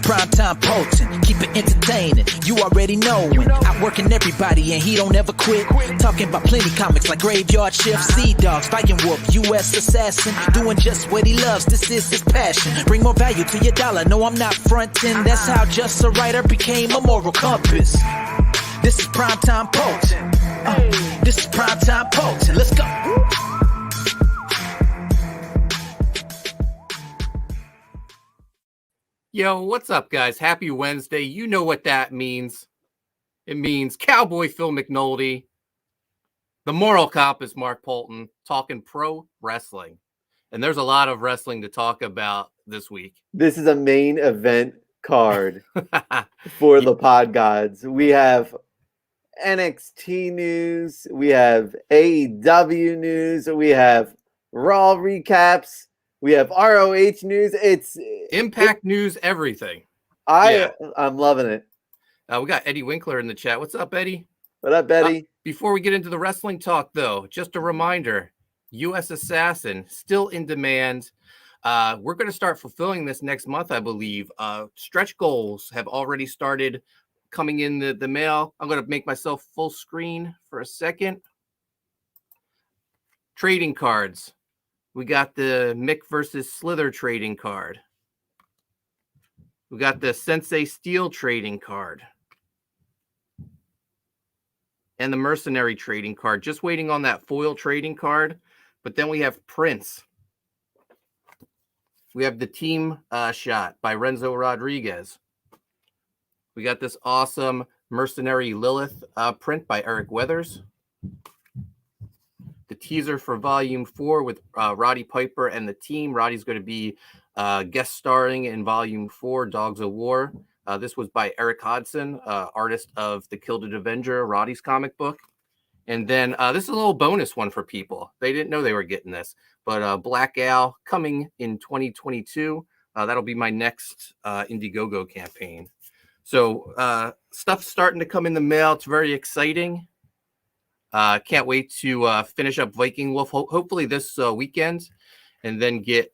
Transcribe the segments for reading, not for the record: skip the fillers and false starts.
primetime Poulton, keep it entertaining. You already knowin', outworking everybody and he don't ever quit. Talking about plenty comics like Graveyard Shift, Sea Dogs, Fighting Wolf, U.S. Assassin, doing just what he loves. This is his passion. Bring more value to your dollar. No, I'm not frontin'. That's how just a writer became a moral compass. This is primetime Poulton. This is primetime Poulton. Let's go. Yo, what's up, guys? Happy Wednesday. You know what that means. It means Cowboy Phil McNulty, the moral compass, Mark Poulton, talking pro wrestling. And there's a lot of wrestling to talk about this week. This is a main event card for the pod gods. We have NXT news. We have AEW news. We have Raw recaps. We have ROH news. It's Impact news, everything. I'm loving it. We got Eddie Winkler in the chat. What's up, Eddie? What up, Eddie? Before we get into the wrestling talk, though, just a reminder, U.S. Assassin, still in demand. We're going to start fulfilling this next month, I believe. Stretch goals have already started coming in the mail. I'm going to make myself full screen for a second. Trading cards. We got the Mick versus Slither trading card. We got the Sensei Steel trading card. And the Mercenary trading card. Just waiting on that foil trading card. But then we have Prince. We have the Team Shot by Renzo Rodriguez. We got this awesome Mercenary Lilith print by Eric Weathers. The teaser for Volume 4 with Roddy Piper and the team. Roddy's going to be guest starring in Volume 4, Dogs of War. This was by Eric Hodson, artist of the Gilded Avenger, Roddy's comic book. And then this is a little bonus one for people. They didn't know they were getting this. But Black Owl coming in 2022. That'll be my next Indiegogo campaign. So stuff's starting to come in the mail. It's very exciting. Can't wait to finish up Viking Wolf, hopefully this weekend, and then get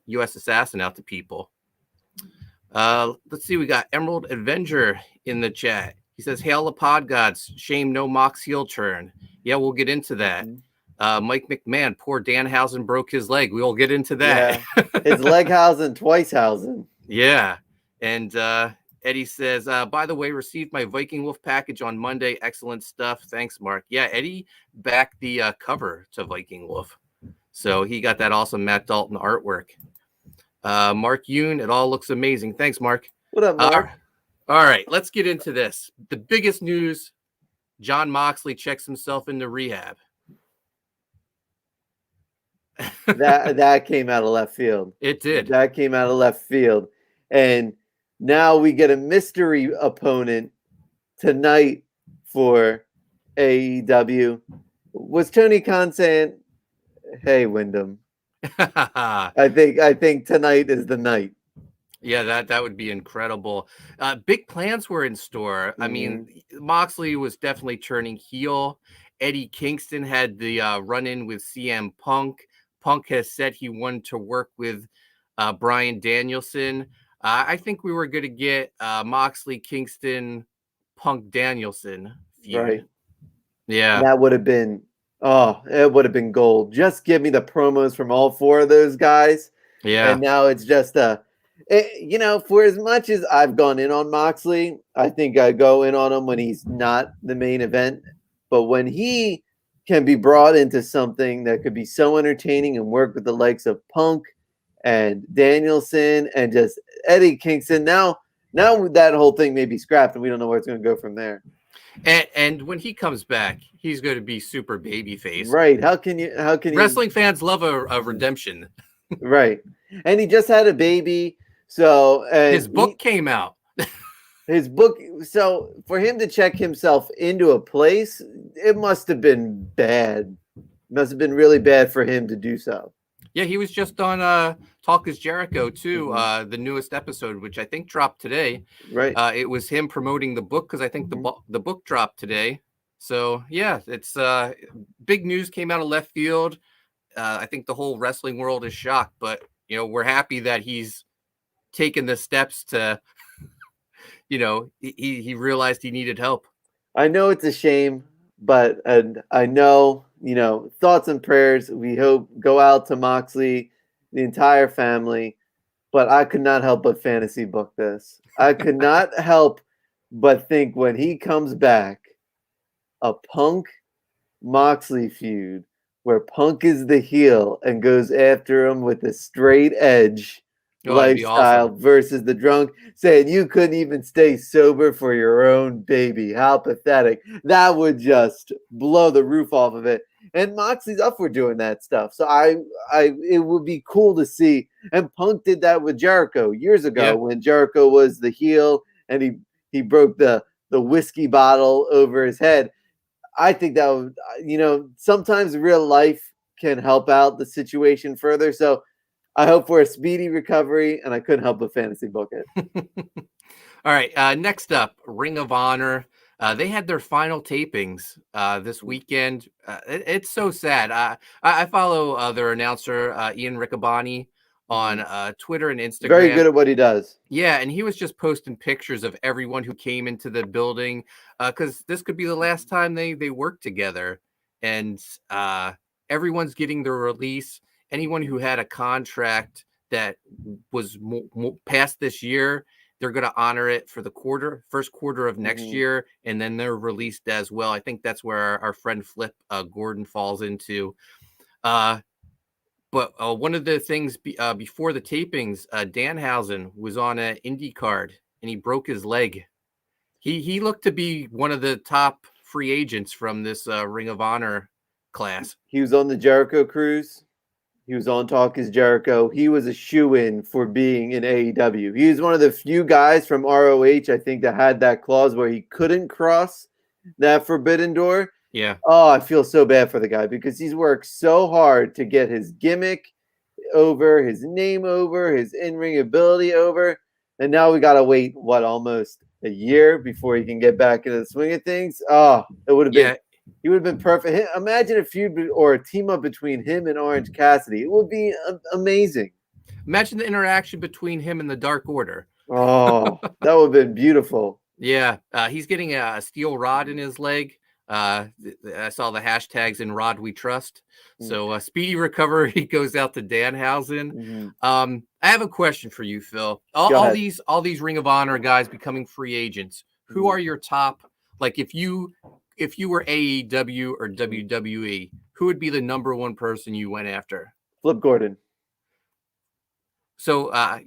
U.S. Assassin out to people. Let's see. We got Emerald Avenger in the chat. He says, "Hail the pod gods. Shame no Mox heel turn." Yeah, we'll get into that. Mike McMahon, poor Danhausen broke his leg. We will get into that. Yeah. His Leghausen, Twicehausen. Yeah. And Eddie says, by the way, received my Viking Wolf package on Monday. Excellent stuff. Thanks, Mark. Yeah, Eddie backed the cover to Viking Wolf. So he got that awesome Matt Dalton artwork. Mark Yoon, it all looks amazing. Thanks, Mark. What up, Mark? All right, let's get into this. The biggest news, Jon Moxley checks himself into rehab. That came out of left field. It did. That came out of left field. And now we get a mystery opponent tonight for AEW. Was Tony Khan saying, "Hey, Wyndham, I think tonight is the night"? Yeah, that would be incredible. Big plans were in store. I mean, Moxley was definitely turning heel. Eddie Kingston had the run-in with CM Punk. Punk has said he wanted to work with Bryan Danielson. I think we were going to get Moxley, Kingston, Punk, Danielson feud. Right. Yeah. That would have been, it would have been gold. Just give me the promos from all four of those guys. Yeah. And now it's just for as much as I've gone in on Moxley, I think I go in on him when he's not the main event. But when he can be brought into something that could be so entertaining and work with the likes of Punk and Danielson and just Eddie Kingston, now that whole thing may be scrapped and we don't know where it's going to go from there. And when he comes back, he's going to be super babyface. Right. How can you Wrestling fans love a redemption. Right. And he just had a baby. So his book came out. His book. So for him to check himself into a place, it must have been bad. It must have been really bad for him to do so. Yeah, he was just on Talk is Jericho too, the newest episode, which I think dropped today. Right. It was him promoting the book because I think the book dropped today. So yeah, it's big news came out of left field. I think the whole wrestling world is shocked, but we're happy that he's taken the steps to he realized he needed help. I know it's a shame, but I know, thoughts and prayers we hope go out to Moxley, the entire family, but I could not help but fantasy book this. I could not help but think when he comes back, a Punk Moxley feud where Punk is the heel and goes after him with a straight edge That'd be lifestyle awesome. versus the drunk, saying you couldn't even stay sober for your own baby. How pathetic. That would just blow the roof off of it. And Moxley's up for doing that stuff. So it would be cool to see. And Punk did that with Jericho years ago when Jericho was the heel and he broke the whiskey bottle over his head. I think that would, sometimes real life can help out the situation further. So I hope for a speedy recovery, and I couldn't help but fantasy book it. All right. Next up, Ring of Honor. They had their final tapings this weekend. It's so sad. I follow their announcer, Ian Riccaboni, on Twitter and Instagram. Very good at what he does. Yeah, and he was just posting pictures of everyone who came into the building because this could be the last time they work together. And everyone's getting their release. Anyone who had a contract that was past this year, they're going to honor it for the first quarter of next year, and then they're released as well. I think that's where our friend Flip Gordon falls into. But one of the things before the tapings, Danhausen was on an indie card, and he broke his leg. He looked to be one of the top free agents from this Ring of Honor class. He was on the Jericho cruise. He was on Talk is Jericho. He was a shoo-in for being in AEW. He was one of the few guys from ROH, I think, that had that clause where he couldn't cross that forbidden door. Yeah. Oh, I feel so bad for the guy because he's worked so hard to get his gimmick over, his name over, his in-ring ability over. And now we got to wait, almost a year before he can get back into the swing of things. Oh, it would have been... He would have been perfect. Imagine a feud or a team up between him and Orange Cassidy. It would be amazing. Imagine the interaction between him and the Dark Order. Oh, that would have been beautiful. Yeah, he's getting a steel rod in his leg. I saw the hashtags in Rod We Trust. So speedy recovery goes out to Danhausen. I have a question for you, Phil. All these Ring of Honor guys becoming free agents. Who are your top? Like if you were AEW or WWE, who would be the number one person you went after? Flip Gordon. So I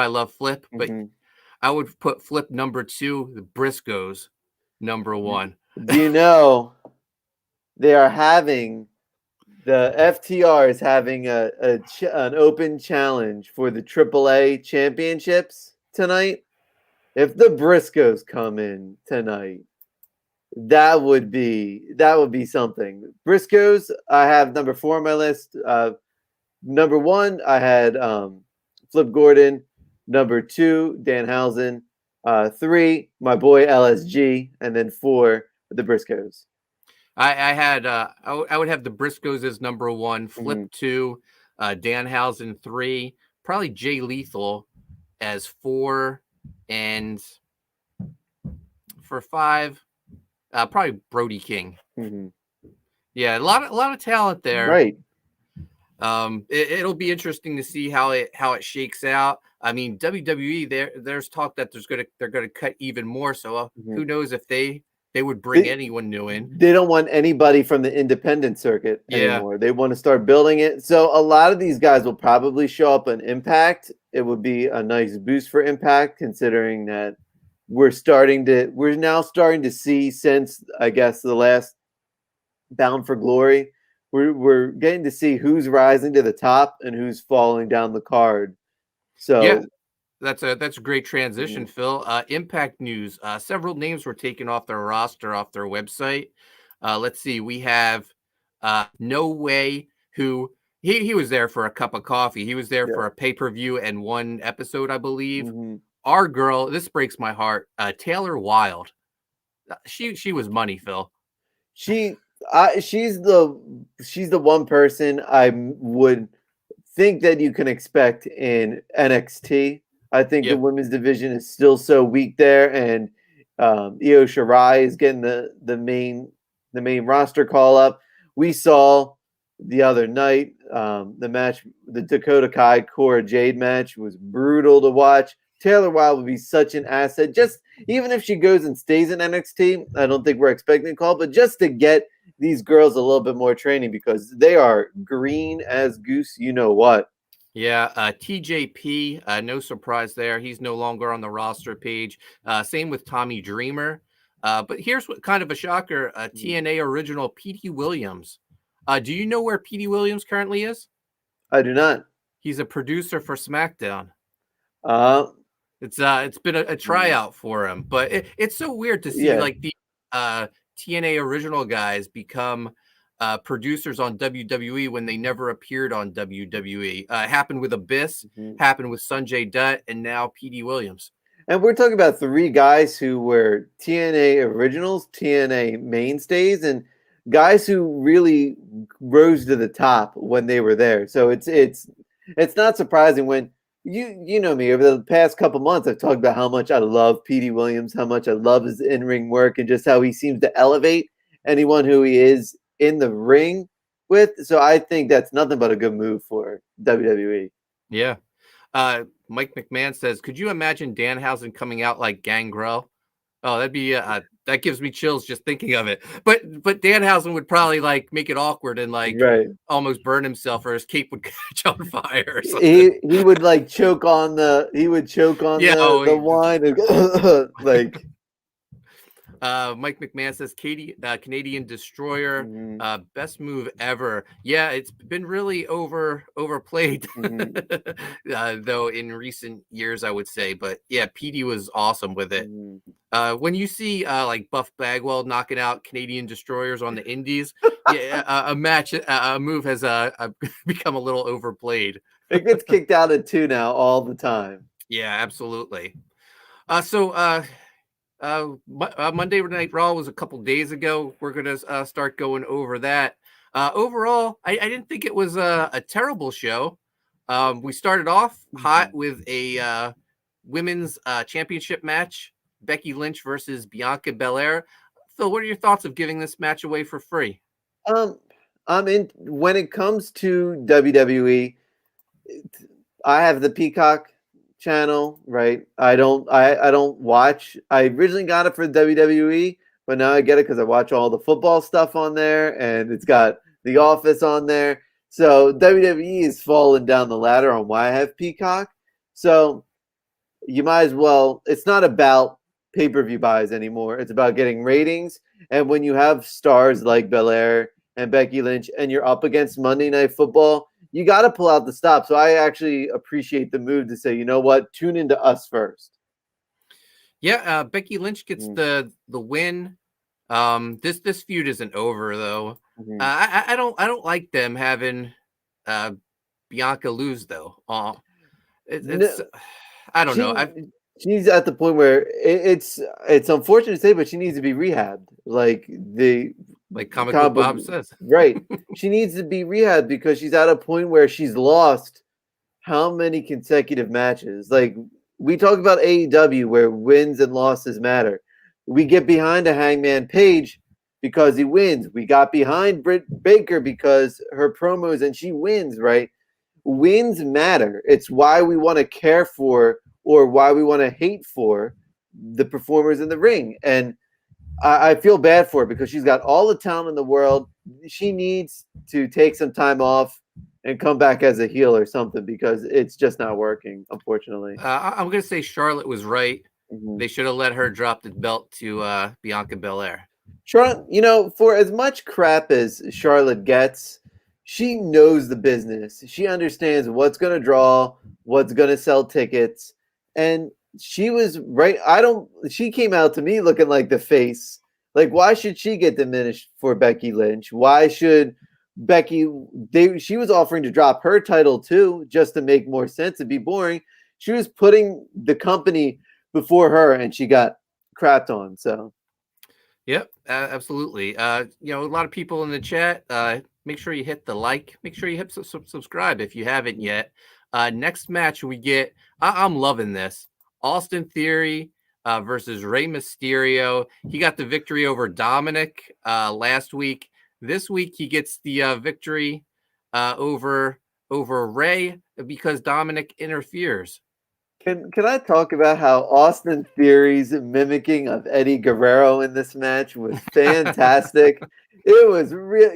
love Flip, but I would put Flip number 2, the Briscoes number 1. Do you know they are having the FTR is having an open challenge for the AAA championships tonight? If the Briscoes come in tonight, that would be something. Briscoes, I have number 4 on my list. Number 1, I had Flip Gordon. Number 2, Danhausen. 3, my boy LSG, and then 4, the Briscoes. I would have the Briscoes as number 1, Flip 2, Danhausen 3, probably Jay Lethal as 4, and for 5. Probably Brody King. Yeah, a lot of talent there. Right. It'll be interesting to see how it shakes out. I mean, WWE there's talk that they're gonna cut even more. So who knows if they would bring anyone new in? They don't want anybody from the independent circuit anymore. They want to start building it. So a lot of these guys will probably show up on Impact. It would be a nice boost for Impact, considering that we're now starting to see, since I guess the last Bound for Glory, we're getting to see who's rising to the top and who's falling down the card. So yeah, that's a great transition, Phil. Impact news. Several names were taken off their roster, off their website. Let's see. We have No Way, who he was there for a cup of coffee. He was there for a pay-per-view and 1 episode, I believe. Our girl, this breaks my heart. Taylor Wilde. She was money, Phil. She's the one person I would think that you can expect in NXT I think Yeah. the women's division is still so weak there, and Io Shirai is getting the main roster call up. We saw the other night the match, the Dakota Kai Cora Jade match was brutal to watch. Taylor Wilde would be such an asset. Just even if she goes and stays in NXT, I don't think we're expecting a call, but just to get these girls a little bit more training because they are green as goose. You know what? Yeah, TJP, no surprise there. He's no longer on the roster page. Same with Tommy Dreamer. But here's what kind of a shocker: TNA original Petey Williams. Do you know where Petey Williams currently is? I do not. He's a producer for SmackDown. Uh, It's been a tryout for him, but it's so weird to see Yeah. like the TNA original guys become producers on WWE when they never appeared on WWE. Happened with Abyss, happened with Sanjay Dutt, and now Petey Williams. And we're talking about three guys who were TNA originals, TNA mainstays, and guys who really rose to the top when they were there. So it's not surprising when you know me over the past couple months. I've talked about how much I love Petey Williams, how much I love his in-ring work, and just how he seems to elevate anyone who he is in the ring with. So I think that's nothing but a good move for WWE. Yeah. Mike McMahon says, could you imagine Danhausen coming out like Gangrel? Oh, that'd be that gives me chills just thinking of it. But Danhausen would probably like make it awkward and like almost burn himself, or his cape would catch on fire or something. He would like choke on the the wine and like Mike McMahon says Canadian Destroyer, best move ever. Yeah, it's been really overplayed though in recent years, I would say. But yeah, Petey was awesome with it. When you see like Buff Bagwell knocking out Canadian Destroyers on the Indies, yeah, a move has become a little overplayed. It gets kicked out at 2 now all the time. Yeah, absolutely. Monday Night Raw was a couple days ago. We're gonna start going over that. Overall, I didn't think it was a terrible show. We started off hot with a women's championship match: Becky Lynch versus Bianca Belair. Phil, what are your thoughts of giving this match away for free? I'm in when it comes to WWE. I have the Peacock channel, right? I don't watch. I originally got it for WWE, but now I get it because I watch all the football stuff on there, and it's got The Office on there. So WWE is falling down the ladder on why I have Peacock. So you might as well. It's not about pay-per-view buys anymore. It's about getting ratings. And when you have stars like Belair and Becky Lynch, and you're up against Monday Night Football, you got to pull out the stop. So I actually appreciate the move to say, you know what, tune into us first. Yeah, Becky Lynch gets the win. This feud isn't over though. I don't like them having Bianca lose though. It's I don't know. She's at the point where it's unfortunate to say, but she needs to be rehabbed. Like Comic Book Bob says. Right. She needs to be rehabbed because she's at a point where she's lost how many consecutive matches. Like we talk about AEW where wins and losses matter. We get behind a Hangman Page because he wins. We got behind Britt Baker because her promos and she wins, right? Wins matter. It's why we want to care for or why we want to hate for the performers in the ring. And I feel bad for her because she's got all the talent in the world. She needs to take some time off and come back as a heel or something because it's just not working, unfortunately. I'm going to say Charlotte was right. They should have let her drop the belt to Bianca Belair. Charlotte, for as much crap as Charlotte gets, she knows the business. She understands what's going to draw, what's going to sell tickets. And she was right. She came out to me looking like the face. Like, why should she get diminished for Becky Lynch? Why should she was offering to drop her title too, just to make more sense and be boring. She was putting the company before her and she got crapped on. So. Yep, absolutely. A lot of people in the chat, make sure you hit the like, make sure you hit subscribe if you haven't yet. Next match we get, I'm loving this. Austin Theory versus Rey Mysterio. He got the victory over Dominic last week. This week he gets the victory over Rey because Dominic interferes. Can I talk about how Austin Theory's mimicking of Eddie Guerrero in this match was fantastic? It was real.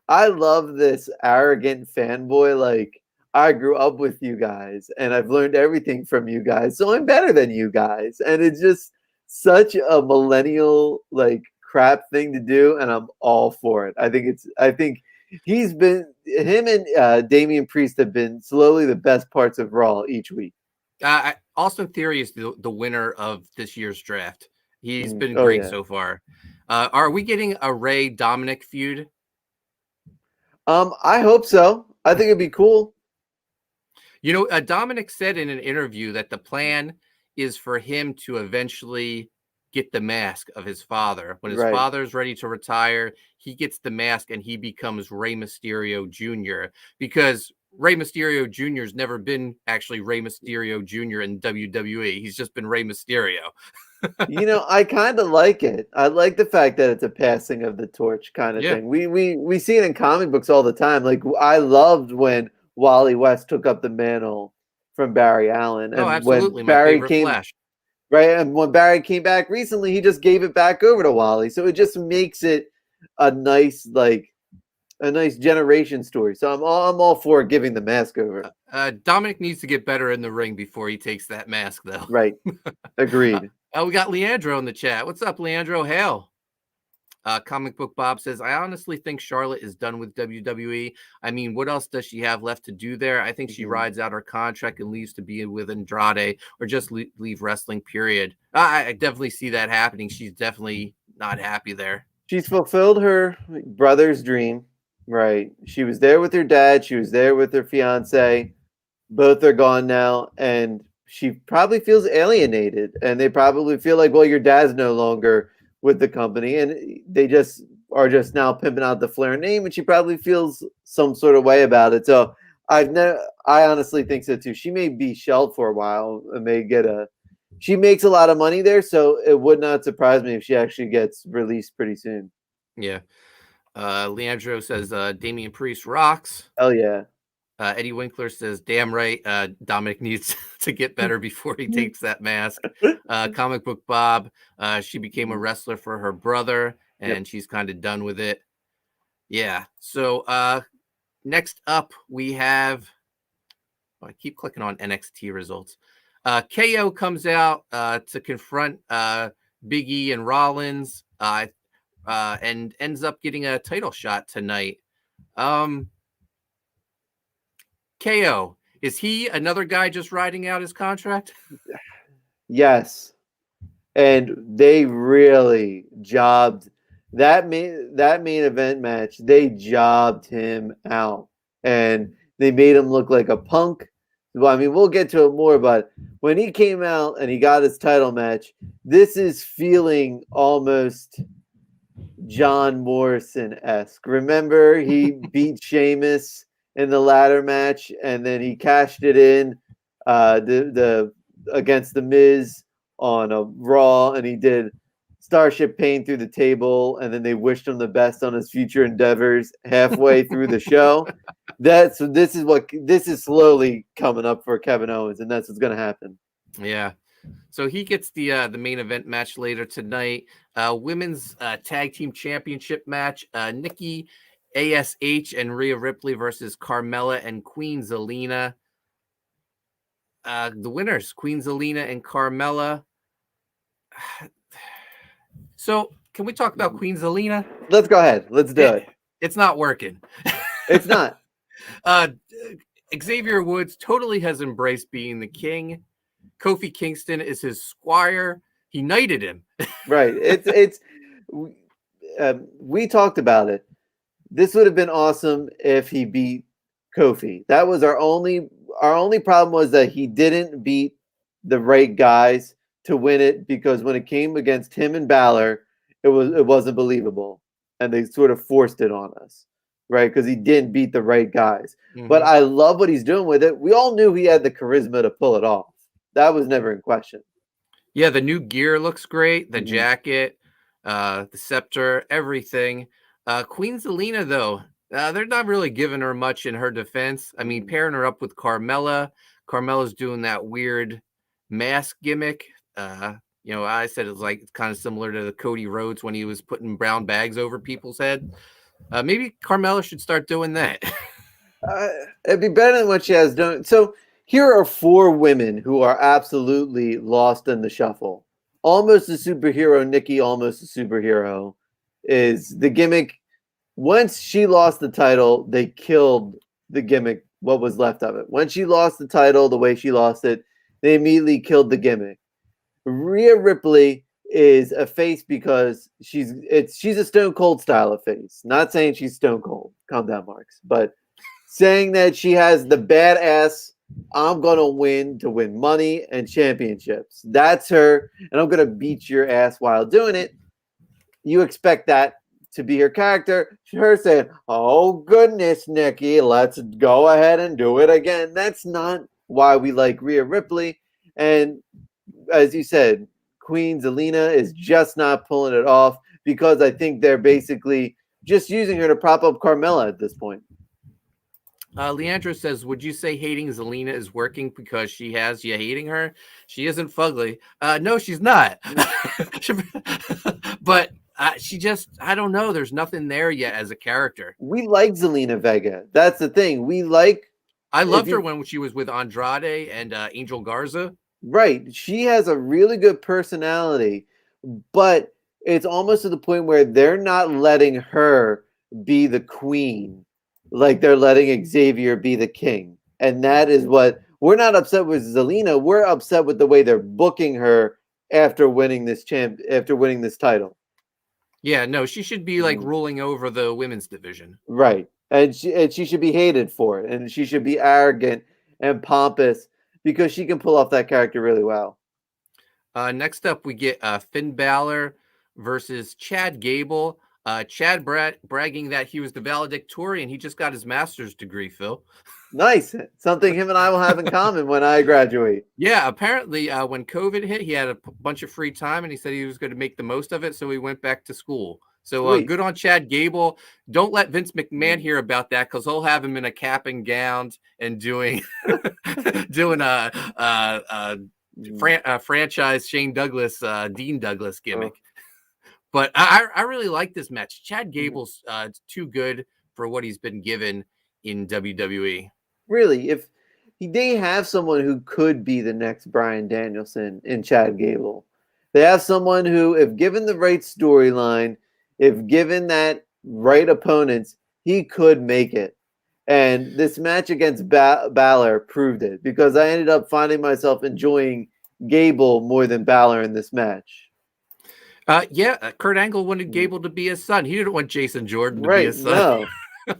I love this arrogant fanboy. Like, I grew up with you guys and I've learned everything from you guys, so I'm better than you guys. And it's just such a millennial like crap thing to do, and I'm all for it. I think him and Damian Priest have been slowly the best parts of Raw each week. Austin Theory is the winner of this year's draft. He's been great so far. Are we getting a Rey Dominic feud? I hope so. I think it'd be cool. You know, Dominic said in an interview that the plan is for him to eventually get the mask of his father. When his father is ready to retire, he gets the mask and he becomes Rey Mysterio Jr. Because Rey Mysterio Jr. has never been actually Rey Mysterio Jr. in WWE. He's just been Rey Mysterio. You know, I kind of like it. I like the fact that it's a passing of the torch kind of thing. We see it in comic books all the time. Like, I loved when Wally West took up the mantle from Barry Allen. And absolutely. When Barry Flash. Right, and when Barry came back recently, he just gave it back over to Wally. So it just makes it a nice generation story. So I'm all for giving the mask over. Dominic needs to get better in the ring before he takes that mask, though. Right. Agreed. We got Leandro in the chat. What's up, Leandro? Hail. Comic Book Bob says, I honestly think Charlotte is done with WWE. I mean, what else does she have left to do there? I think she rides out her contract and leaves to be with Andrade or just leave wrestling, period. I definitely see that happening. She's definitely not happy there. She's fulfilled her brother's dream, right? She was there with her dad. She was there with her fiance. Both are gone now, and she probably feels alienated. And they probably feel like, well, your dad's no longer with the company, and they just are now pimping out the Flair name, and she probably feels some sort of way about it. So I honestly think so too. She may be shelved for a while and she makes a lot of money there, so it would not surprise me if she actually gets released pretty soon. Yeah. Leandro says Damian Priest rocks. Hell yeah. Eddie Winkler says, damn right, Dominic needs to get better before he takes that mask. Comic Book Bob, she became a wrestler for her brother, and she's kind of done with it. Yeah. So next up, we have, I keep clicking on NXT results. KO comes out to confront Big E and Rollins and ends up getting a title shot tonight. KO, is he another guy just riding out his contract? Yes. And they really jobbed that main event match. They jobbed him out and they made him look like a punk. Well, I mean, we'll get to it more, but when he came out and he got his title match, this is feeling almost John Morrison-esque. Remember, he beat Sheamus in the ladder match, and then he cashed it in against the Miz on a Raw, and he did Starship Pain through the table, and then they wished him the best on his future endeavors halfway through the show. This is slowly coming up for Kevin Owens, and that's what's going to happen. Yeah. So he gets the main event match later tonight. Women's tag team championship match. Nikki ASH and Rhea Ripley versus Carmella and Queen Zelina. The winners, Queen Zelina and Carmella. So can we talk about Queen Zelina? Let's go ahead. Let's do it. It's not working. It's not. Xavier Woods totally has embraced being the king. Kofi Kingston is his squire. He knighted him. Right. We talked about it. This would have been awesome if he beat Kofi. That was our only problem, was that he didn't beat the right guys to win it, because when it came against him and Balor, it wasn't believable, and they sort of forced it on us. right? Because he didn't beat the right guys. Mhm. But I love what he's doing with it. We all knew he had the charisma to pull it off. That was never in question. Yeah, the new gear looks great. The Mhm. jacket, the scepter, everything. Queen Zelina, though, they're not really giving her much in her defense. I mean, pairing her up with Carmella. Carmella's doing that weird mask gimmick. I said it's like kind of similar to the Cody Rhodes when he was putting brown bags over people's head. Maybe Carmella should start doing that. It'd be better than what she has done. So here are 4 women who are absolutely lost in the shuffle. Almost a superhero, Nikki, almost a superhero, is the gimmick. Once she lost the title, they killed the gimmick, what was left of it. When she lost the title, the way she lost it, they immediately killed the gimmick. Rhea Ripley is a face because she's a Stone Cold style of face. Not saying she's Stone Cold. Calm down, Marks. But saying that she has the badass, I'm going to win to win money and championships. That's her, and I'm going to beat your ass while doing it. You expect that to be her character. Her saying, oh, goodness, Nikki, let's go ahead and do it again. That's not why we like Rhea Ripley. And as you said, Queen Zelina is just not pulling it off because I think they're basically just using her to prop up Carmella at this point. Leandra says, would you say hating Zelina is working because she has you hating her? She isn't fugly. No, she's not. But she just, I don't know. There's nothing there yet as a character. We like Zelina Vega. That's the thing. I loved her when she was with Andrade and Angel Garza. Right. She has a really good personality, but it's almost to the point where they're not letting her be the queen. Like they're letting Xavier be the king. And that is what we're not upset with Zelina. We're upset with the way they're booking her after winning this title. Yeah, no, she should be like ruling over the women's division. Right. And she should be hated for it. And she should be arrogant and pompous because she can pull off that character really well. Next up, we get Finn Balor versus Chad Gable. Chad bragging that he was the valedictorian. He just got his master's degree, Phil. Nice. Something him and I will have in common when I graduate. Yeah, apparently when COVID hit, he had a bunch of free time and he said he was going to make the most of it. So he went back to school. So good on Chad Gable. Don't let Vince McMahon hear about that because he'll have him in a cap and gown and doing a franchise Shane Douglas, Dean Douglas gimmick. But I really like this match. Chad Gable's too good for what he's been given in WWE. Really, if they have someone who could be the next Bryan Danielson in Chad Gable. They have someone who, if given the right storyline, if given that right opponents, he could make it. And this match against Balor proved it because I ended up finding myself enjoying Gable more than Balor in this match. Kurt Angle wanted Gable to be his son. He didn't want Jason Jordan to be his son. No.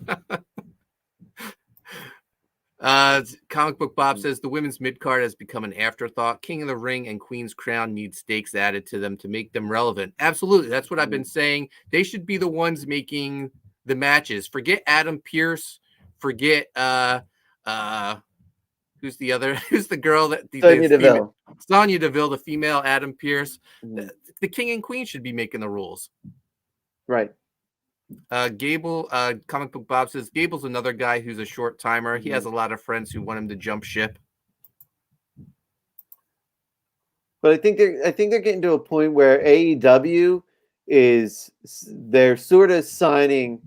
Comic Book Bob says the women's mid-card has become an afterthought. King of the Ring and Queen's Crown need stakes added to them to make them relevant. Absolutely. That's what I've been saying. They should be the ones making the matches. Forget Adam Pearce. Forget who's the girl that Sonya Deville. Sonya Deville, the female Adam Pearce. The King and Queen should be making the rules. Right. Gable, Comic Book Bob says Gable's another guy who's a short timer. He has a lot of friends who want him to jump ship. But I think they're getting to a point where AEW they're sort of signing.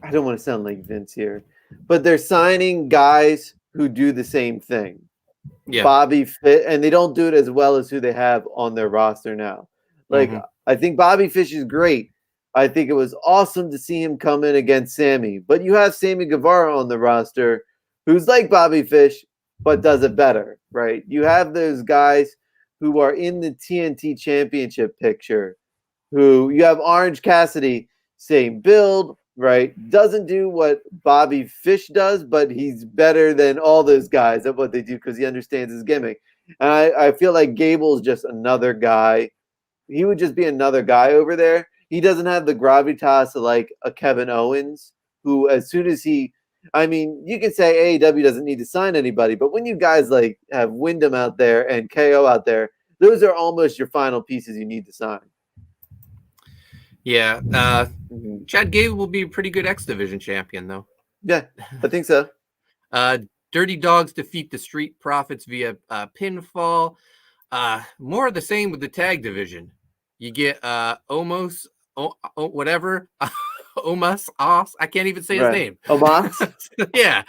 I don't want to sound like Vince here, but they're signing guys who do the same thing. Yeah. Bobby Fish, and they don't do it as well as who they have on their roster now. Like I think Bobby Fish is great. I think it was awesome to see him come in against Sammy. But you have Sammy Guevara on the roster who's like Bobby Fish, but does it better, right? You have those guys who are in the TNT championship picture, who you have Orange Cassidy, same build, right? Doesn't do what Bobby Fish does, but he's better than all those guys at what they do because he understands his gimmick. And I feel like Gable's just another guy. He would just be another guy over there. He doesn't have the gravitas of like a Kevin Owens, who, as soon as you can say AEW doesn't need to sign anybody, but when you guys like have Wyndham out there and KO out there, those are almost your final pieces you need to sign. Yeah. Chad Gable will be a pretty good X Division champion, though. Yeah, I think so. Dirty Dogs defeat the Street Profits via pinfall. More of the same with the tag division. You get Omos, whatever. Omos, I can't even say his name. Omos? Yeah.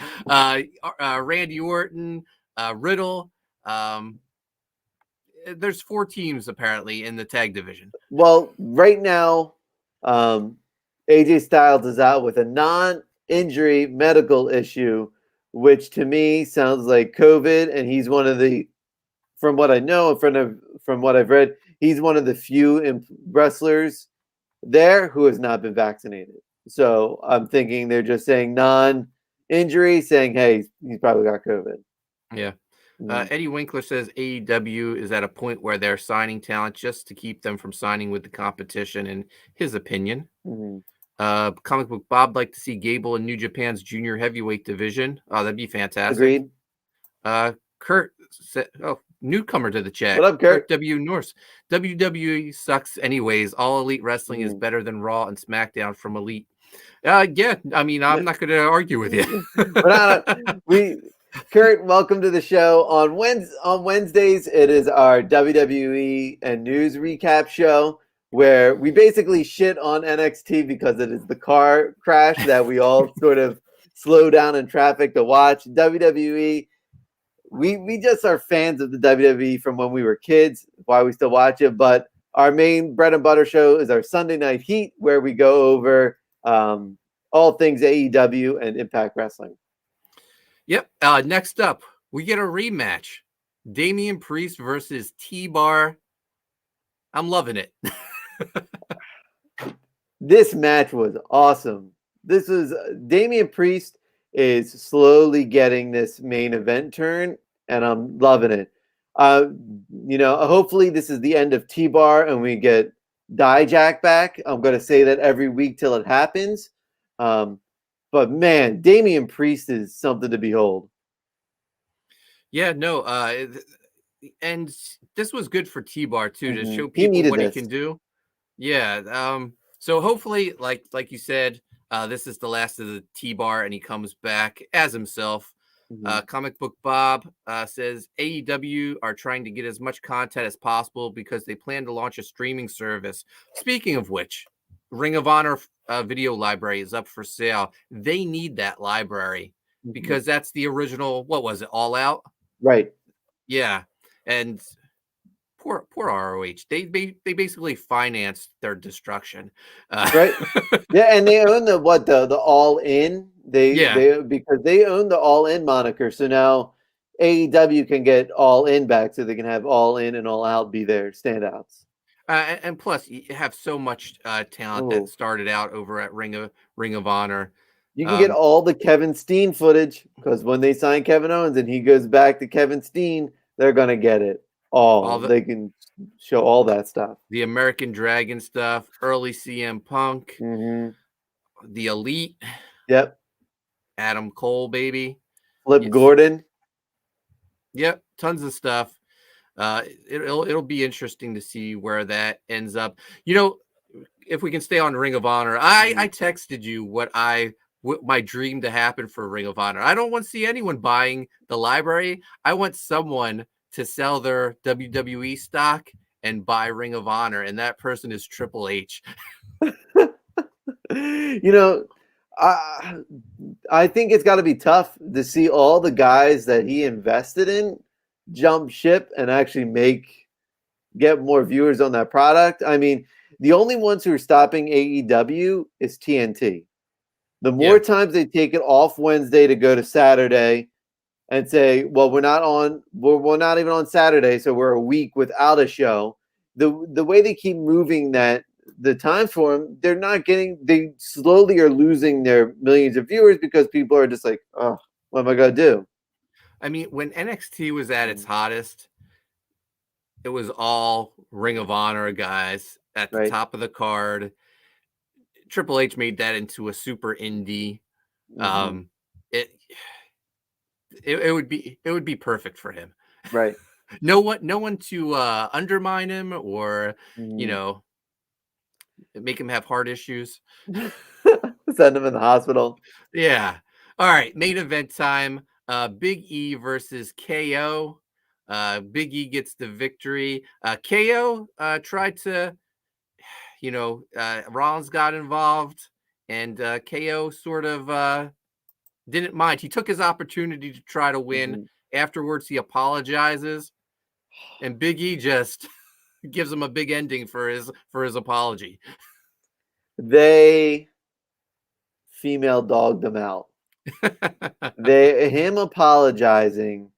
Randy Orton, Riddle. There's 4 teams apparently in the tag division. Well, right now, AJ Styles is out with a non-injury medical issue, which to me sounds like COVID, and he's one of the, from what I know, from what I've read, he's one of the few wrestlers there who has not been vaccinated. So I'm thinking they're just saying non-injury, saying, hey, he's probably got COVID. Yeah. Eddie Winkler says AEW is at a point where they're signing talent just to keep them from signing with the competition, in his opinion. Comic Book Bob like to see Gable in New Japan's junior heavyweight division. Oh, that'd be fantastic. Agreed. Kurt said, newcomer to the chat. What up, Kurt? W. Norse. WWE sucks anyways. All Elite Wrestling is better than Raw and SmackDown from Elite. Yeah, I mean, I'm not going to argue with you. Kurt, welcome to the show. On Wednesdays, it is our WWE and news recap show where we basically shit on NXT because it is the car crash that we all sort of slow down in traffic to watch. WWE, we just are fans of the WWE from when we were kids, why we still watch it. But our main bread and butter show is our Sunday Night Heat, where we go over all things AEW and Impact Wrestling. Yep. Next up, we get a rematch. Damian Priest versus T-Bar. I'm loving it. This match was awesome. This is Damian Priest is slowly getting this main event turn, and I'm loving it. Hopefully this is the end of T-Bar and we get Dijak back. I'm going to say that every week till it happens. But man, Damian Priest is something to behold. Yeah, no, and this was good for T-Bar too, to show people what he can do. Yeah. So hopefully, like you said, this is the last of the T-Bar, and he comes back as himself. Comic Book Bob says AEW are trying to get as much content as possible because they plan to launch a streaming service. Speaking of which, Ring of Honor video library is up for sale. They need that library because that's the original. What was it? All Out, right? Yeah, and poor ROH. They basically financed their destruction, right? Yeah, and they own the All In. Because they own the All In moniker. So now AEW can get All In back, so they can have All In and All Out be their standouts. And plus, you have so much talent that started out over at Ring of Honor. You can get all the Kevin Steen footage, because when they sign Kevin Owens and he goes back to Kevin Steen, they're going to get it all. They can show all that stuff. The American Dragon stuff, early CM Punk, the Elite. Yep. Adam Cole, baby. Flip Gordon. Yep. Tons of stuff. It'll be interesting to see where that ends up. If we can stay on Ring of Honor, I texted you what my dream to happen for Ring of Honor. I don't want to see anyone buying the library. I want someone to sell their WWE stock and buy Ring of Honor, and that person is Triple H. I think it's got to be tough to see all the guys that he invested in jump ship and actually get more viewers on that product. I mean, the only ones who are stopping AEW is TNT. The more times they take it off Wednesday to go to Saturday and say, well, we're not even on Saturday, so we're a week without a show. The way they keep moving the time for them, they slowly are losing their millions of viewers because people are just like, oh, what am I going to do? I mean, when NXT was at its hottest, it was all Ring of Honor guys at the top of the card. Triple H made that into a super indie It it would be perfect for him. Right. No one to undermine him or make him have heart issues. Send him in the hospital. Yeah. All right. Main event time. Big E versus KO. Big E gets the victory. KO tried to, Rollins got involved, and KO sort of didn't mind. He took his opportunity to try to win. Afterwards, he apologizes, and Big E just gives him a big ending for his apology. They female dogged him out. Him apologizing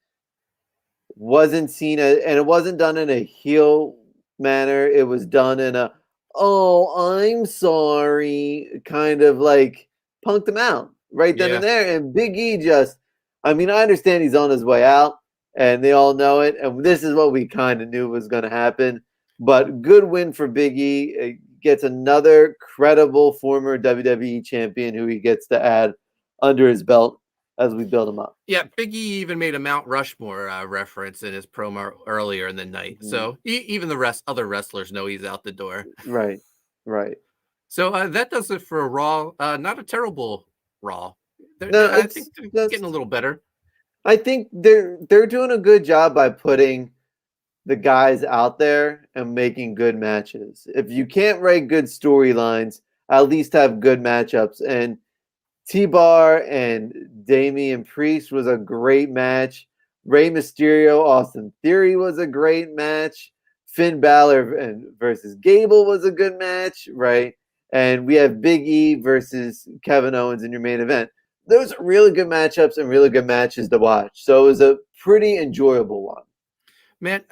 wasn't seen and it wasn't done in a heel manner. It was done in a I'm sorry kind of like punked him out right then and there. And Big E I understand he's on his way out and they all know it. And this is what we kind of knew was going to happen. But good win for Big E. It gets another credible former WWE champion who he gets to add under his belt as we build him up. Yeah, Big E even made a Mount Rushmore reference in his promo earlier in the night. So even the other wrestlers know he's out the door. Right. So that does it for a Raw. Not a terrible Raw. I think they're getting a little better. I think they're doing a good job by putting the guys out there and making good matches. If you can't write good storylines, at least have good matchups. And T-Bar and Damian Priest was a great match. Rey Mysterio, Austin Theory was a great match. Finn Balor versus Gable was a good match, right? And we have Big E versus Kevin Owens in your main event. Those are really good matchups and really good matches to watch. So it was a pretty enjoyable one. Man,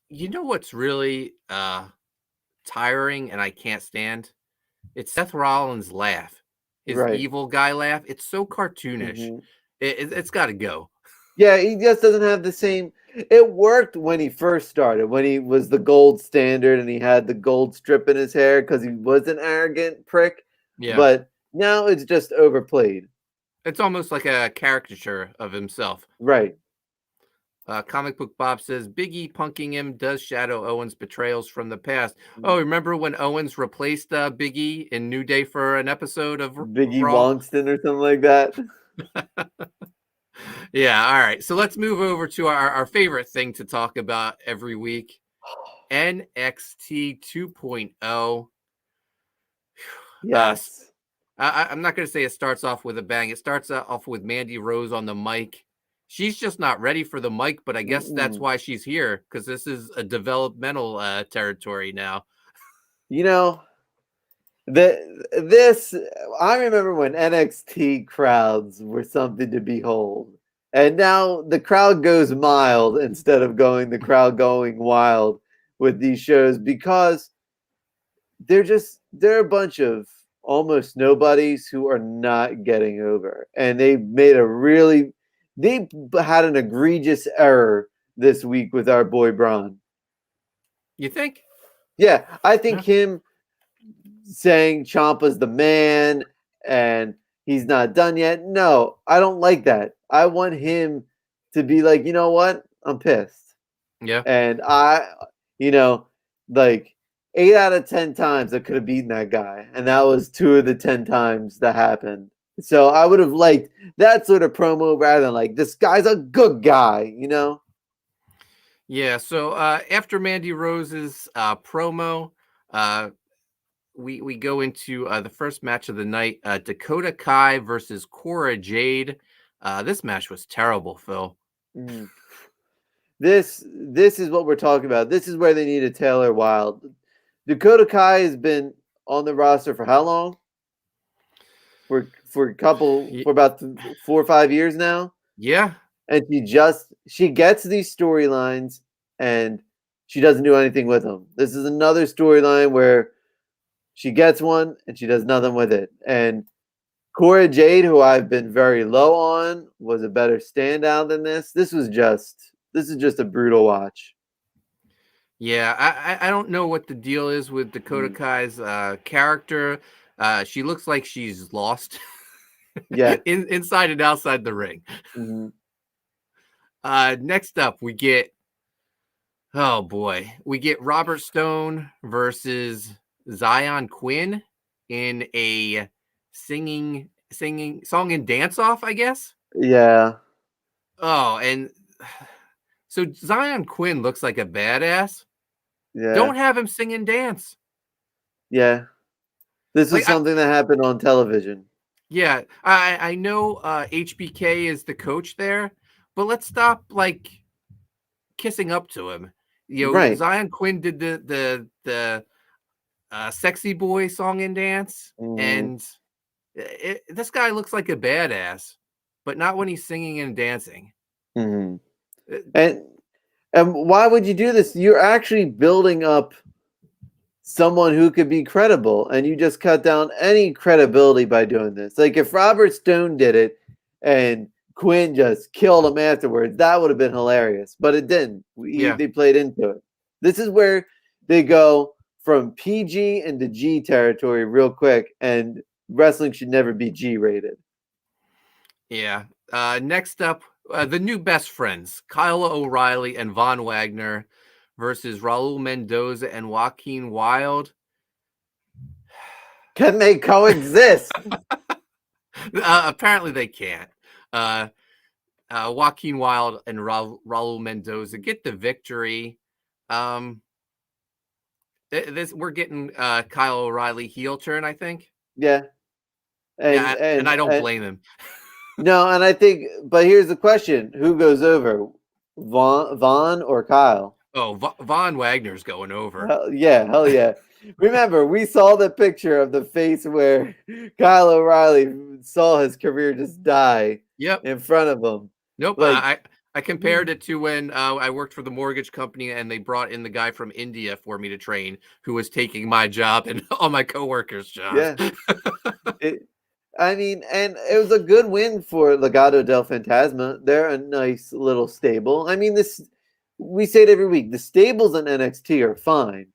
you know what's really tiring and I can't stand? It's Seth Rollins' laugh. His evil guy laugh. It's so cartoonish. It's got to go. Yeah, he just doesn't have the same. It worked when he first started, when he was the gold standard and he had the gold strip in his hair because he was an arrogant prick. Yeah. But now it's just overplayed. It's almost like a caricature of himself. Right. Comic Book Bob says Big E punking him does shadow Owens' betrayals from the past. Oh, remember when Owens replaced Big E in New Day for an episode of Big E Wongston or something like that? Yeah, all right. So let's move over to our favorite thing to talk about every week. NXT 2.0. Yes. I'm not going to say it starts off with a bang. It starts off with Mandy Rose on the mic. She's just not ready for the mic, but I guess that's why she's here, because this is a developmental territory now. I remember when NXT crowds were something to behold. And now the crowd goes mild instead of the crowd going wild with these shows because they're a bunch of almost nobodies who are not getting over. And they had an egregious error this week with our boy Braun. You think? Yeah, I think him saying Ciampa's the man and he's not done yet. No, I don't like that. I want him to be like, you know what? I'm pissed. Yeah. And 8 out of 10 times I could have beaten that guy. And that was 2 of the 10 times that happened. So I would have liked that sort of promo rather than like, this guy's a good guy, Yeah, so after Mandy Rose's promo, we go into the first match of the night, Dakota Kai versus Cora Jade. This match was terrible, Phil. This is what we're talking about. This is where they need a Taylor Wilde. Dakota Kai has been on the roster for how long? For about 4 or 5 years now. Yeah. And she gets these storylines and she doesn't do anything with them. This is another storyline where she gets one and she does nothing with it. And Cora Jade, who I've been very low on, was a better standout than this. This is just a brutal watch. Yeah, I don't know what the deal is with Dakota Kai's character. She looks like she's lost. Yeah. inside and outside the ring. Mm-hmm. Next up, we get Robert Stone versus Zion Quinn in a singing song and dance off, I guess. Yeah. Oh, and so Zion Quinn looks like a badass. Yeah. Don't have him sing and dance. Yeah. This is something that happened on television. Yeah, I know HBK is the coach there, but let's stop like kissing up to him. Right. Zion Quinn did the sexy boy song and dance, and this guy looks like a badass, but not when he's singing and dancing. Mm-hmm. And why would you do this? You're actually building up someone who could be credible, and you just cut down any credibility by doing this. Like if Robert Stone did it and Quinn just killed him afterwards, that would have been hilarious, but it didn't. They played into it. This is where they go from PG into G territory real quick, and wrestling should never be G rated. Yeah. Next up, the new best friends, Kyla O'Reilly and Von Wagner versus Raul Mendoza and Joaquin Wilde. Can they coexist? Apparently they can't. Joaquin Wilde and Raul Mendoza get the victory. We're getting Kyle O'Reilly heel turn, I think. Yeah. And I don't blame him. No, and I think, but here's the question: who goes over, Von or Kyle? Oh, Von Wagner's going over. Hell yeah. Remember, we saw the picture of the face where Kyle O'Reilly saw his career just die. Yep. In front of him. Nope. Like, I compared it to when I worked for the mortgage company and they brought in the guy from India for me to train, who was taking my job and all my coworkers' jobs. Yeah. And it was a good win for Legado del Fantasma. They're a nice little stable. I mean, we say it every week. The stables in NXT are fine.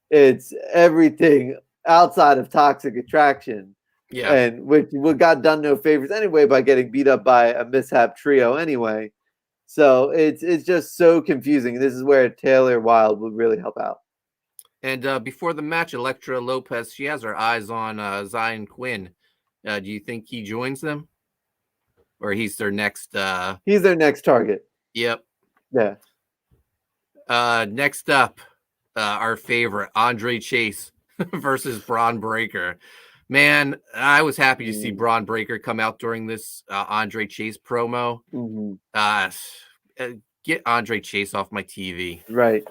It's everything outside of Toxic Attraction. Yeah. And which got done no favors anyway by getting beat up by a mishap trio anyway. So it's just so confusing. This is where Taylor Wilde would really help out. And before the match, Elektra Lopez, she has her eyes on Zion Quinn. Do you think he joins them? Or he's their next... He's their next target. Yep. Yeah. Next up, our favorite, Andre Chase versus Braun Breaker. Man, I was happy to see Braun Breaker come out during this Andre Chase promo. Get Andre Chase off my TV. Right.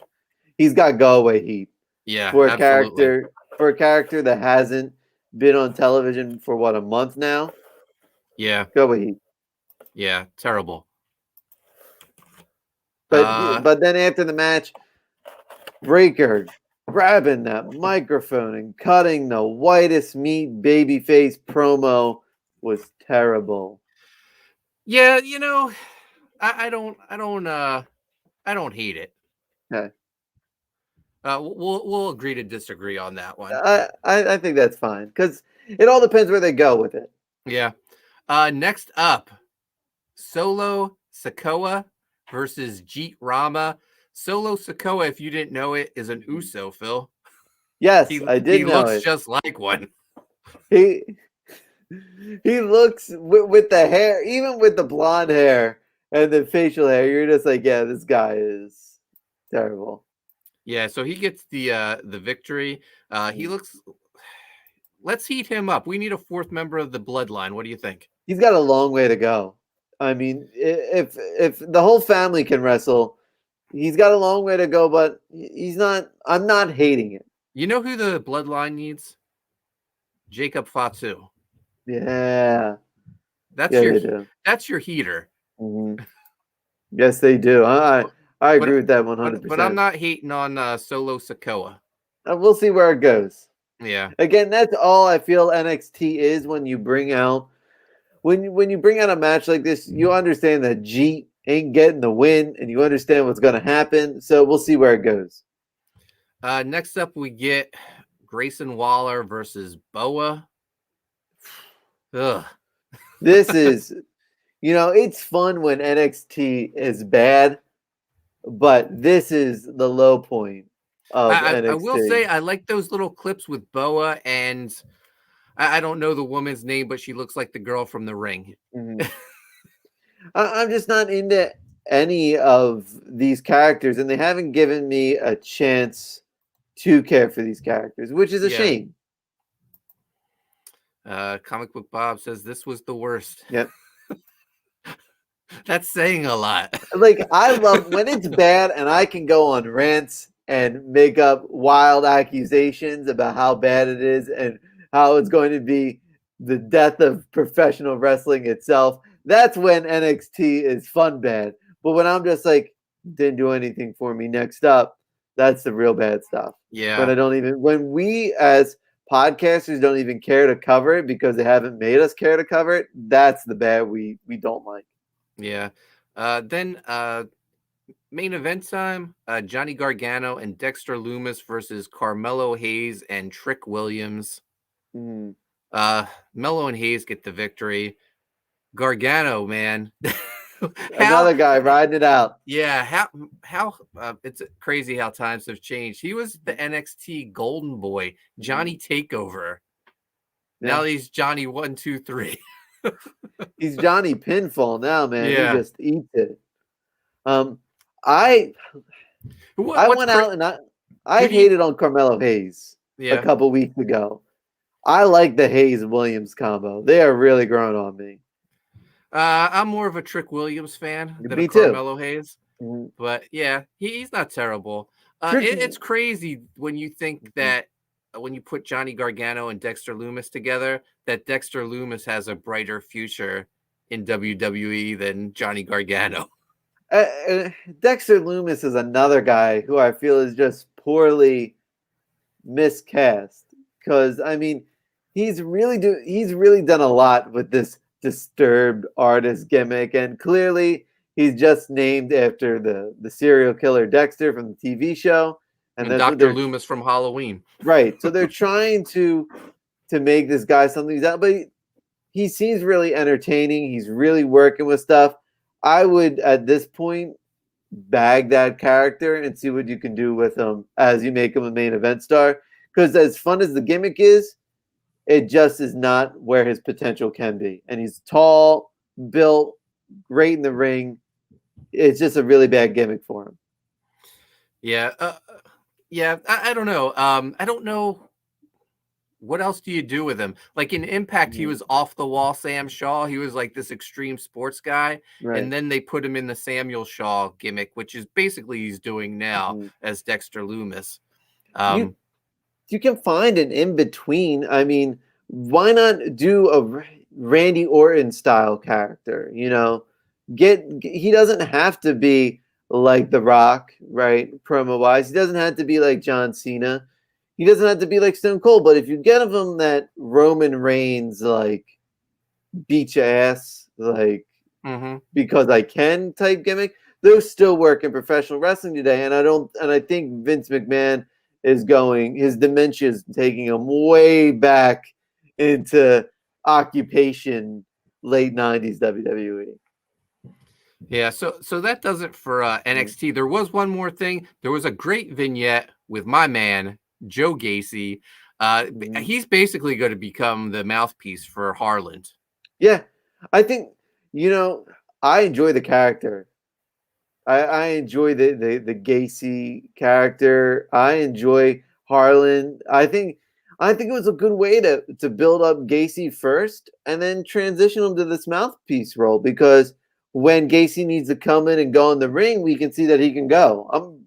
He's got go away heat. Yeah. For a character that hasn't been on television for a month now. Yeah. Go away heat. Yeah, terrible. But then after the match, Breaker grabbing that microphone and cutting the whitest meat babyface promo was terrible. Yeah, I don't hate it. Okay. We'll agree to disagree on that one. I think that's fine because it all depends where they go with it. Yeah. Next up, Solo Sakoa versus Jeet Rama. Solo Sakoa, if you didn't know it, is an Uso, Phil. Yes, I did know it. He looks just like one. He looks with the hair, even with the blonde hair and the facial hair, you're just like, yeah, this guy is terrible. Yeah, so he gets the victory. He looks... Let's heat him up. We need a fourth member of the bloodline. What do you think? He's got a long way to go. I mean, if the whole family can wrestle, he's got a long way to go, but he's not... I'm not hating it. You know who the bloodline needs? Jacob Fatu. Yeah. That's your heater. Mm-hmm. Yes, they do. I agree with that 100%. But I'm not hating on Solo Sakoa. We'll see where it goes. Yeah. Again, that's all I feel NXT is when you bring out a match like this. You understand that Jeet ain't getting the win, and you understand what's going to happen. So we'll see where it goes. Next up, we get Grayson Waller versus Boa. Ugh. This is, it's fun when NXT is bad, but this is the low point of NXT. I will say I like those little clips with Boa, and I don't know the woman's name, but she looks like the girl from The Ring. Mhm. I'm just not into any of these characters, and they haven't given me a chance to care for these characters, which is a shame. Comic Book Bob says this was the worst. Yep. That's saying a lot. Like, I love when it's bad and I can go on rants and make up wild accusations about how bad it is and how it's going to be the death of professional wrestling itself. That's when NXT is fun bad. But when I'm just like, didn't do anything for me, next up, that's the real bad stuff. Yeah. When we as podcasters don't even care to cover it because they haven't made us care to cover it, that's the bad we don't like. Yeah. Then main event time, Johnny Gargano and Dexter Loomis versus Carmelo Hayes and Trick Williams. Mello and Hayes get the victory. Gargano, man. Another guy riding it out. Yeah, how it's crazy how times have changed. He was the NXT golden boy, Johnny Takeover. Now he's Johnny 1, 2, 3. He's Johnny Pinfall now, man. Yeah. He just eats it. I went out and I hated on Carmelo Hayes a couple weeks ago. I like the Hayes Williams combo. They are really growing on me. I'm more of a Trick Williams fan than a Carmelo Hayes. But yeah, he's not terrible. It's crazy when you think that when you put Johnny Gargano and Dexter Loomis together, that Dexter Loomis has a brighter future in WWE than Johnny Gargano. Dexter Loomis is another guy who I feel is just poorly miscast because I mean he's really done a lot with this disturbed artist gimmick, and clearly he's just named after the serial killer Dexter from the TV show. And Dr. Loomis from Halloween. Right. So they're trying to make this guy something else, but he seems really entertaining. He's really working with stuff. I would, at this point, bag that character and see what you can do with him as you make him a main event star. Because as fun as the gimmick is, it just is not where his potential can be. And he's tall, built, great in the ring. It's just a really bad gimmick for him. Yeah. I don't know. I don't know. What else do you do with him? Like in Impact, he was off the wall Sam Shaw. He was like this extreme sports guy. Right. And then they put him in the Samuel Shaw gimmick, which is basically he's doing now as Dexter Loomis. You can find an in-between. I mean, why not do a Randy Orton style character? He doesn't have to be like The Rock, right? Promo-wise. He doesn't have to be like John Cena. He doesn't have to be like Stone Cold. But if you get him that Roman Reigns, like, beat your ass, like, because I can type gimmick, those still work in professional wrestling today. And I think Vince McMahon is his dementia is taking him way back into occupation late 90s WWE. Yeah, so that does it for NXT. There was one more thing. There was a great vignette with my man, Joe Gacy. He's basically going to become the mouthpiece for Harland. Yeah, I think, I enjoy the character. I enjoy the Gacy character. I enjoy Harland. I think it was a good way to build up Gacy first and then transition him to this mouthpiece role, because when Gacy needs to come in and go in the ring, we can see that he can go. I'm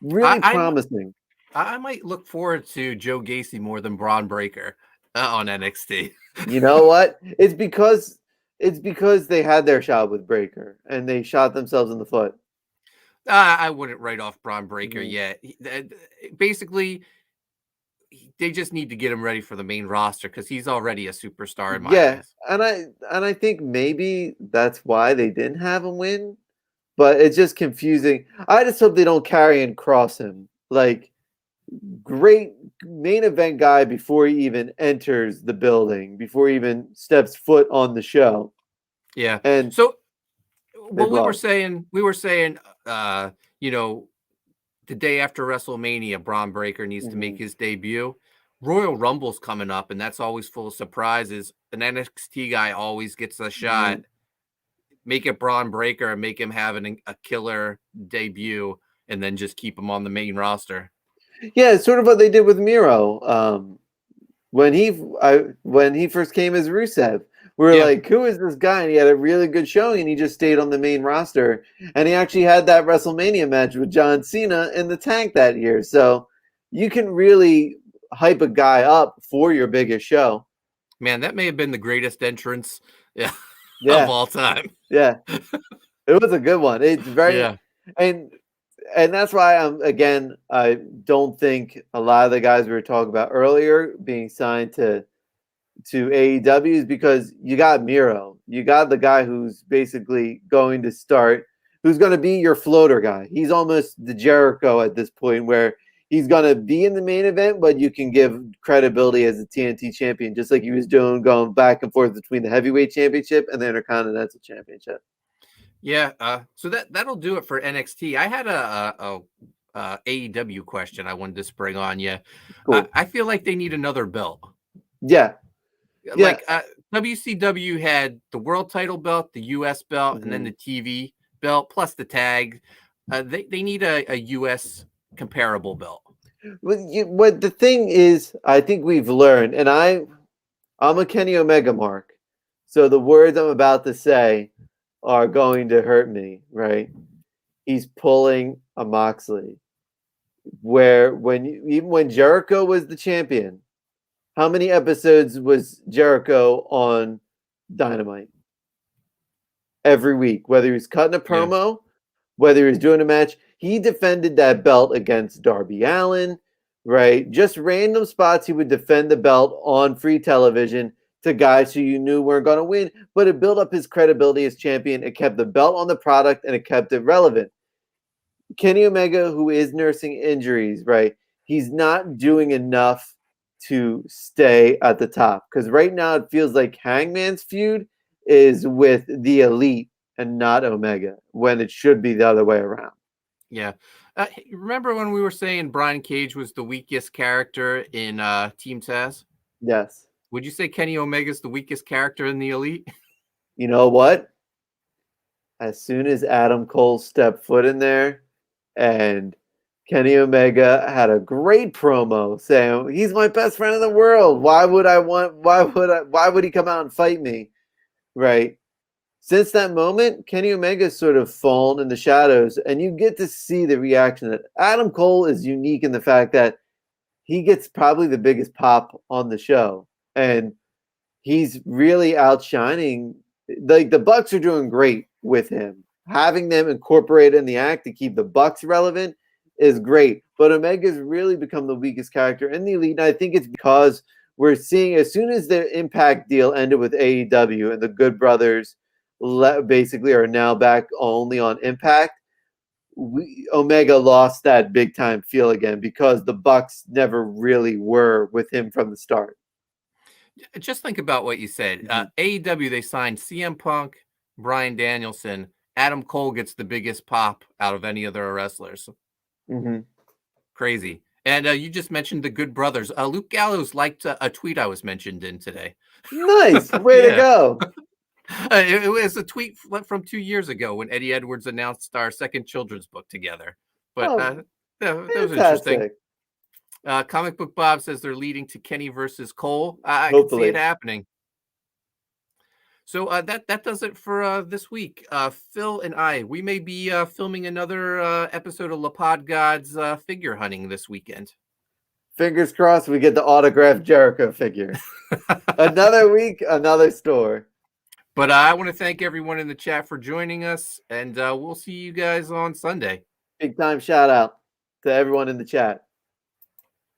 really promising. I might look forward to Joe Gacy more than Braun Breaker on NXT. You know what? It's because they had their shot with Breaker and they shot themselves in the foot. I wouldn't write off Braun Breaker yet. Basically, they just need to get him ready for the main roster because he's already a superstar in my eyes. And I think maybe that's why they didn't have him win, but it's just confusing. I just hope they don't carry and cross him. Like, great main event guy before he even enters the building, before he even steps foot on the show. Yeah. And so, they well, we were saying, you know, the day after WrestleMania, Braun Breaker needs to make his debut. Royal Rumble's coming up, and that's always full of surprises. An NXT guy always gets a shot. Make it Braun Breaker and make him have a killer debut, and then just keep him on the main roster. Yeah, it's sort of what they did with Miro when he first came as Rusev. We were like, who is this guy? And he had a really good showing, and he just stayed on the main roster. And he actually had that WrestleMania match with John Cena in the tank that year. So you can really hype a guy up for your biggest show. Man, that may have been the greatest entrance of all time. Yeah. It was a good one. It's very and that's why I don't think a lot of the guys we were talking about earlier being signed to AEW is because you got Miro. You got the guy who's basically going to start, who's going to be your floater guy. He's almost the Jericho at this point where he's going to be in the main event, but you can give credibility as a TNT champion, just like he was doing going back and forth between the heavyweight championship and the Intercontinental Championship. Yeah, so that'll do it for NXT. I had a AEW question I wanted to spring on you. Cool. I feel like they need another belt. Yeah. Like WCW had the world title belt, the US belt, and then the TV belt, plus the tag. They need a US comparable belt. What the thing is, I think we've learned, and I'm a Kenny Omega mark, so the words I'm about to say are going to hurt me, right? He's pulling a Moxley, where even when Jericho was the champion, how many episodes was Jericho on Dynamite? Every week, whether he was cutting a promo, whether he was doing a match, he defended that belt against Darby Allin, right? Just random spots he would defend the belt on free television to guys who you knew weren't going to win, but it built up his credibility as champion. It kept the belt on the product and it kept it relevant. Kenny Omega, who is nursing injuries, right? He's not doing enough to stay at the top because right now it feels like Hangman's feud is with the Elite and not Omega when it should be the other way around. Yeah. Remember when we were saying Brian Cage was the weakest character in Team Taz? Yes. Would you say Kenny Omega's the weakest character in the Elite? You know what? As soon as Adam Cole stepped foot in there and Kenny Omega had a great promo saying, he's my best friend in the world. Why would he come out and fight me? Right. Since that moment, Kenny Omega's sort of fallen in the shadows, and you get to see the reaction that Adam Cole is unique in the fact that he gets probably the biggest pop on the show. And he's really outshining. Like the Bucks are doing great with him. Having them incorporated in the act to keep the Bucks relevant is great. But Omega's really become the weakest character in the Elite. And I think it's because we're seeing as soon as the Impact deal ended with AEW and the Good Brothers basically are now back only on Impact, Omega lost that big time feel again because the Bucks never really were with him from the start. Just think about what you said. AEW, they signed CM Punk, Bryan Danielson. Adam Cole gets the biggest pop out of any of their wrestlers. Crazy. And you just mentioned the Good Brothers. Luke Gallows liked a tweet I was mentioned in today. Nice. Way to go. It was a tweet from 2 years ago when Eddie Edwards announced our second children's book together. But that was interesting. Comic Book Bob says they're leading to Kenny versus Cole. I can see it happening. So that does it for this week. Phil and I, we may be filming another episode of La Pod Gods figure hunting this weekend. Fingers crossed we get the autographed Jericho figure. Another week, another store. But I want to thank everyone in the chat for joining us, and we'll see you guys on Sunday. Big time shout out to everyone in the chat.